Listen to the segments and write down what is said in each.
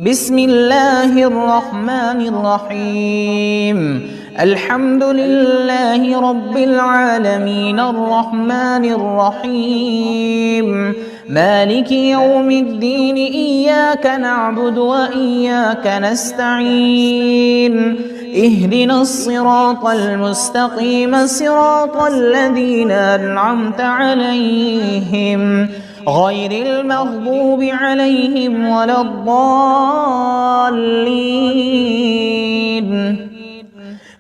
بسم الله الرحمن الرحيم. الحمد لله رب العالمين الرحمن الرحيم مالك يوم الدين. إياك نعبد وإياك نستعين. اهدنا الصراط المستقيم صراط الذين أنعمت عليهم غير المغضوب عليهم ولا الضالين.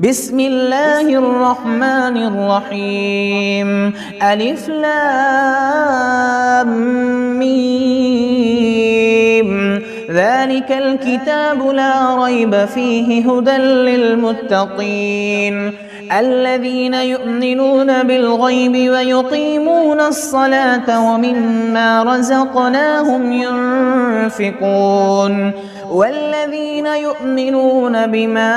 بسم الله الرحمن الرحيم. ألف لام ميم. ذلك الكتاب لا ريب فيه هدى للمتقين الذين يؤمنون بالغيب ويقيمون الصلاة ومما رزقناهم ينفقون والذين يؤمنون بما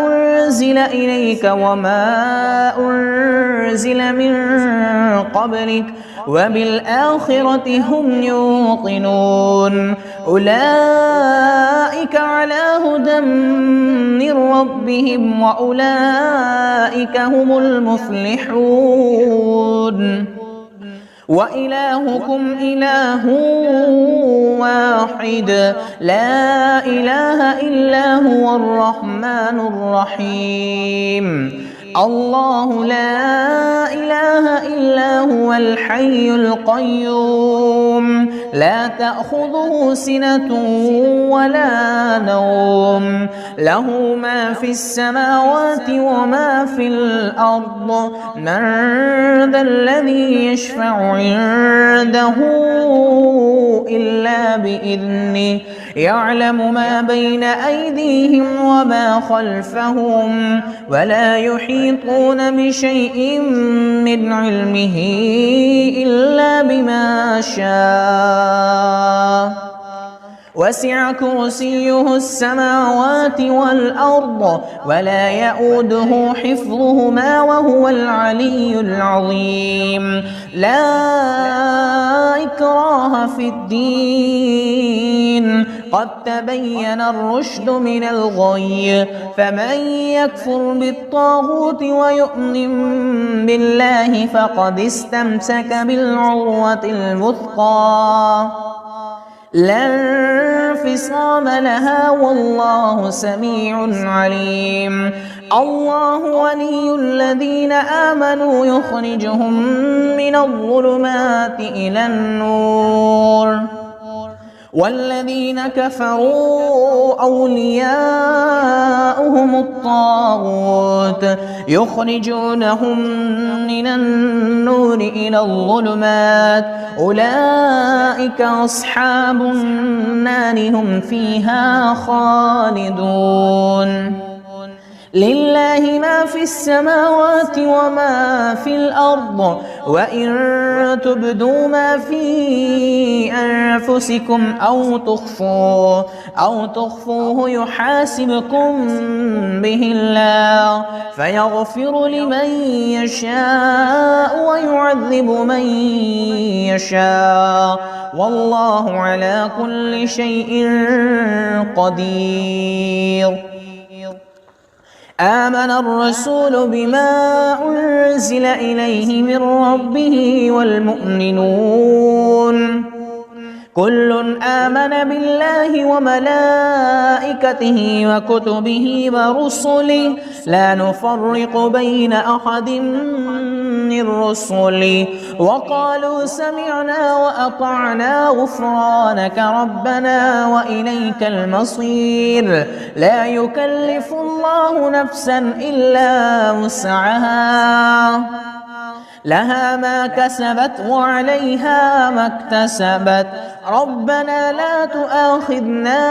أنزل إليك وما أنزل من قبلك وبالآخرة هم يوقنون أولئك على هدى من ربهم وأولئك هم المفلحون. وإلهكم إله واحد لا إله إلا هو الرحمن الرحيم. الله لا إله إلا هو الحي القيوم لا تأخذه سنة ولا نوم له ما في السماوات وما في الأرض. من ذا الذي يشفع عنده إلا بإذنه يعلم ما بين أيديهم وما خلفهم ولا يحيطون بشيء من علمه إلا بما شاء. وسع كرسيه السماوات والأرض ولا يؤوده حفظهما وهو العلي العظيم. لا إكراه في الدين قد تبين الرشد من الغي. فمن يكفر بالطاغوت ويؤمن بالله فقد استمسك بالعروة الوثقى لا انفصام لها والله سميع عليم. الله ولي الذين آمنوا يخرجهم من الظلمات إلى النور والذين كفروا أولياؤهم الطاغوت يخرجونهم من النور إلى الظلمات أولئك أصحاب النار هم فيها خالدون. لله ما في السماوات وما في الأرض وإن تبدوا ما في أنفسكم أو تخفوه يحاسبكم به الله فيغفر لمن يشاء ويعذب من يشاء والله على كل شيء قدير. آمن الرسول بما أنزل إليه من ربه والمؤمنون كل آمن بالله وملائكته وكتبه ورسله لا نفرق بين أحد من رسله وقالوا سمعنا وأطعنا غفرانك ربنا وإليك المصير. لا يكلف الله نفسا إلا وسعها لها ما كسبت وعليها ما اكتسبت. ربنا لا تؤاخذنا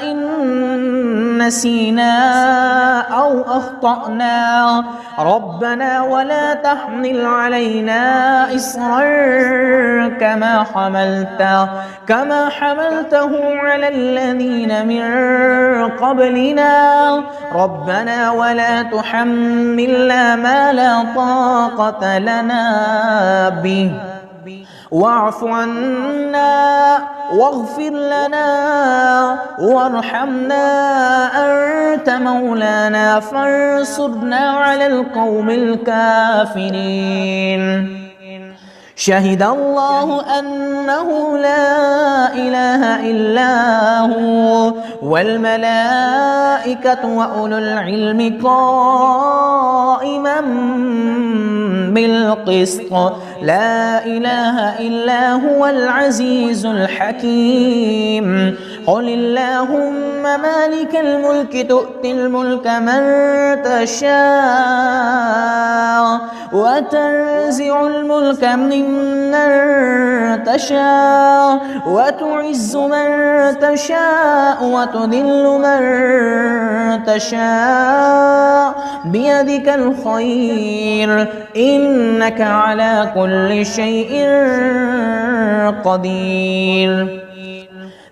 إن نسينا أو أخطأنا ربنا ولا تحمل علينا إصرا كما حملته على الذين من قبلنا ربنا ولا تحملنا ما لا طاقة لنا به واعف عنا واغفر لنا وارحمنا أنت مولانا فانصرنا على القوم الكافرين. شهد الله أنه لا إله إلا هو والملائكة وأولو العلم قائما بالقسط لا إله إلا هو العزيز الحكيم. قل اللهم مالك الملك تؤتي الملك من تشاء وتنزع الملك ممن تشاء وتعز من تشاء وتذل من تشاء بيدك الخير إنك على كل شيء قدير.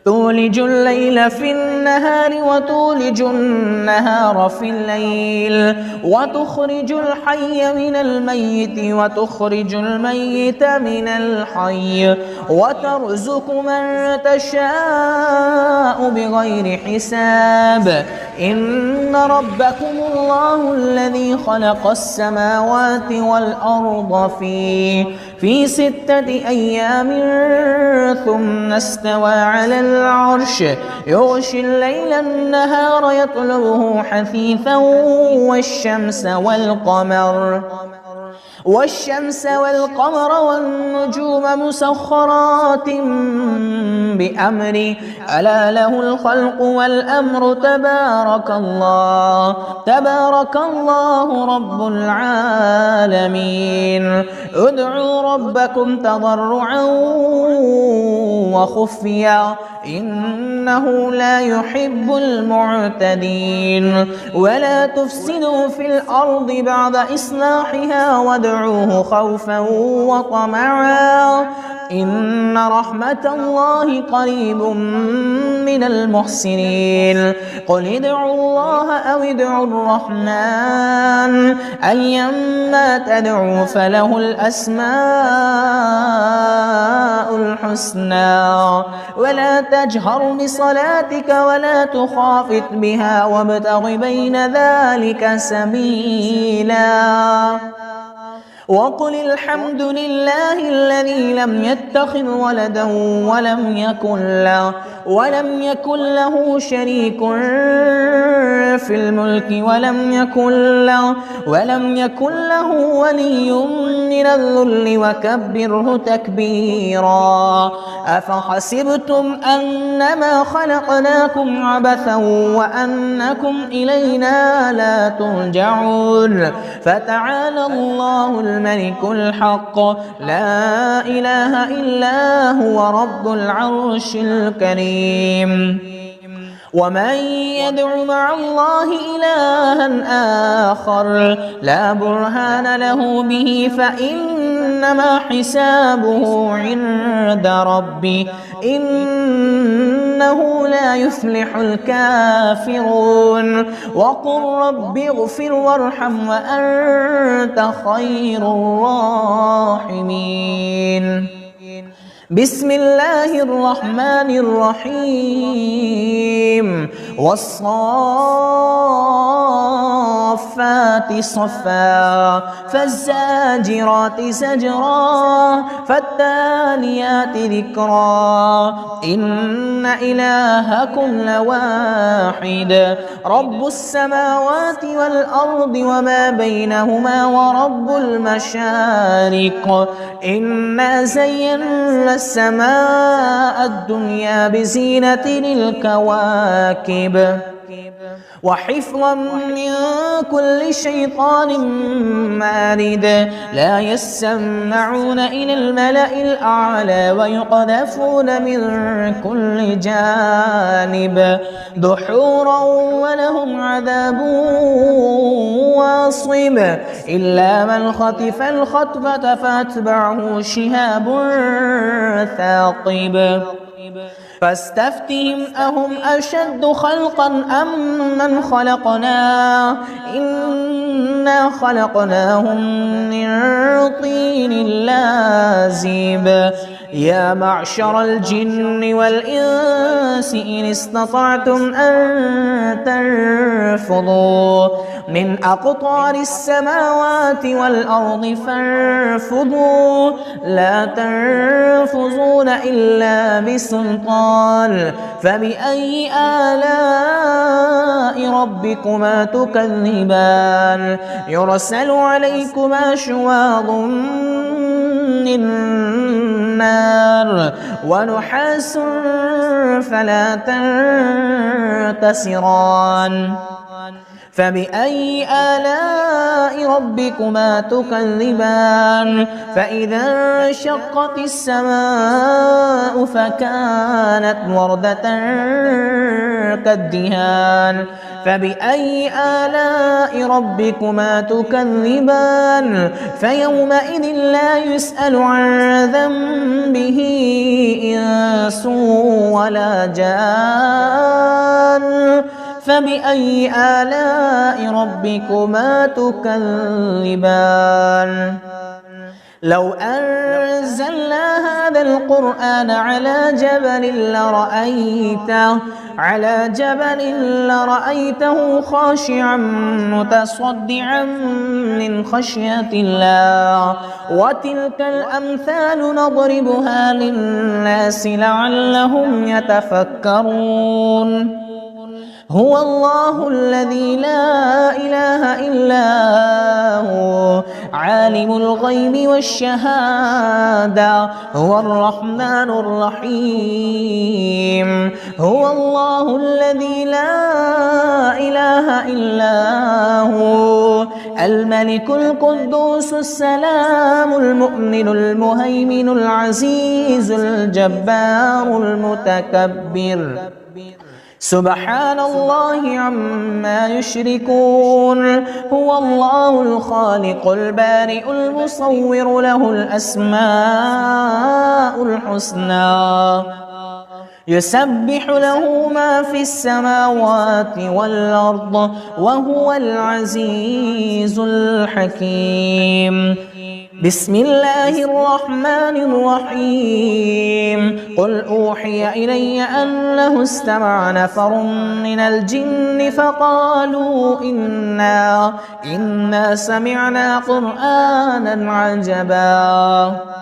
تولج الليل في النهار وتولج النهار في الليل وتخرج الحي من الميت وتخرج الميت من الحي وترزق من تشاء بغير حساب. إن ربكم الله الذي خلق السماوات والأرض في 6 أيام ثم استوى على العرش يغشي الليل النهار يطلبه حثيثا والشمس والقمر والنجوم مسخرات بأمره ألا له الخلق والأمر تبارك الله رب العالمين. ادعوا ربكم تضرعا وخفيا إنه لا يحب المعتدين. ولا تفسدوا في الأرض بعد إصلاحها وادعوه خوفا وطمعا إن رحمة الله قريب من المحسنين. قل ادعوا الله أو ادعوا الرحمن أيما تدعوا فله الأسماء الحسنى ولا تجهر بصلاتك ولا تخافت بها وابتغ بين ذلك سبيلا. وقل الحمد لله الذي لم يتخذ ولدا ولم يكن له شريك في الملك ولم يكن له ولي من الذل وكبره تكبيرا. أفحسبتم أنما خلقناكم عبثا وأنكم إلينا لا ترجعون. فتعالى الله الملك الحق لا إله إلا هو رب العرش الكريم. ومن يدع مع الله إلها آخر لا برهان له به فإنما حسابه عند ربه إنه لا يفلح الكافرون. وقل رب اغفر وارحم وأنت خير الراحمين. بسم الله الرحمن الرحيم. والصافات صفا فالزاجرات زجرا فالتاليات ذكرا إن إلهكم لواحد رب السماوات والأرض وما بينهما ورب المشارق. إنا زينا السماء الدنيا بزينة الكواكب وحفظا من كل شيطان مارد. لا يسمعون إلى الملأ الأعلى ويقذفون من كل جانب دحورا ولهم عذاب واصب إلا من خطف الخطفة فأتبعه شهاب ثاقب. فاستفتهم أهم أشد خلقا أم من خلقنا إنا خلقناهم من طين لازب يا معشر الجن والإنس إن استطعتم أن تنفضوا من أقطار السماوات والأرض فانفضوا لا تنفذون إلا بسلطان فبأي آلاء ربكما تكذبان يرسل عليكما شواظ من نار ونحاس فلا تنتصران فبأي آلاء ربكما تكذبان فإذا انشقت السماء فكانت وردة كالدهان فبأي آلاء ربكما تكذبان فيومئذ لا يسأل عن ذنبه إنس ولا جان فبأي آلاء ربكما تكذبان لو أنزلنا هذا القرآن على جبل لرأيته خاشعا متصدعا من خشية الله وتلك الأمثال نضربها للناس لعلهم يتفكرون هو الله الذي لا إله إلا هو عالم الغيب والشهادة هو الرحمن الرحيم هو الله الذي لا إله إلا هو الملك القدوس السلام المؤمن المهيمن العزيز الجبار المتكبر سبحان الله عما يشركون هو الله الخالق البارئ المصور له الأسماء الحسنى يسبح له ما في السماوات والأرض وهو العزيز الحكيم بسم الله الرحمن الرحيم قل أوحي إلي أنه استمع نفر من الجن فقالوا إنا سمعنا قرآنا عجبا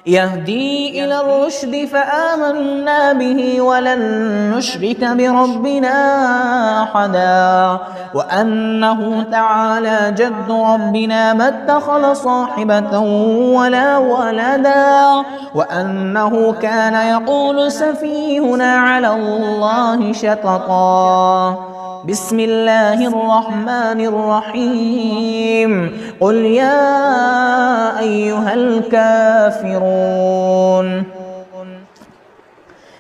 يهدي إلى الرشد فآمنا به ولن نشرك بربنا أحدا وأنه تعالى جد ربنا ما اتخذ صاحبة ولا ولدا وأنه كان يقول سفيهنا على الله شططا بسم الله الرحمن الرحيم قل يا أيها الكافرون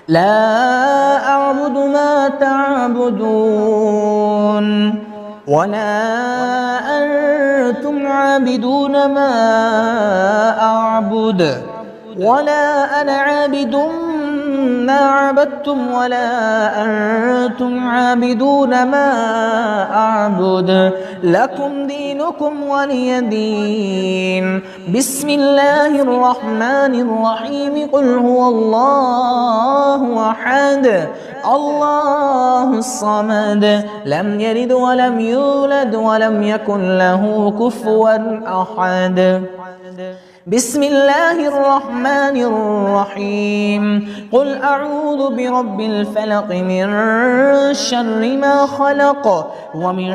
لا أعبد ما تعبدون ولا أنتم عابدون ما أعبد ولا أنا عابد ما عبدتم ولا أنتم عابدون ما أعبد لكم دينكم ولي دين بسم الله الرحمن الرحيم قل هو الله أحد الله الصمد لم يلد ولم يولد ولم يكن له كفوا أحد بسم الله الرحمن الرحيم قل أعوذ برب الفلق من شر ما خلق ومن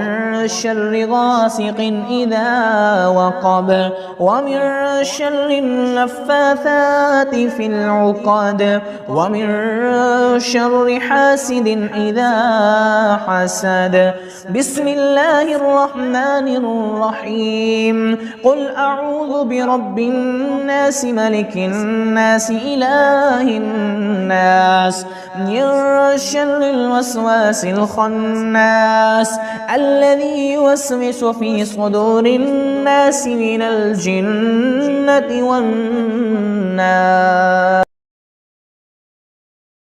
شر غاسق إذا وقب ومن شر النفاثات في العقد ومن شر حاسد إذا حسد بسم الله الرحمن الرحيم قل أعوذ برب الناس ملك الناس إله الناس من شر الوسواس الخناس الذي يوسوس في صدور الناس من الجنة والناس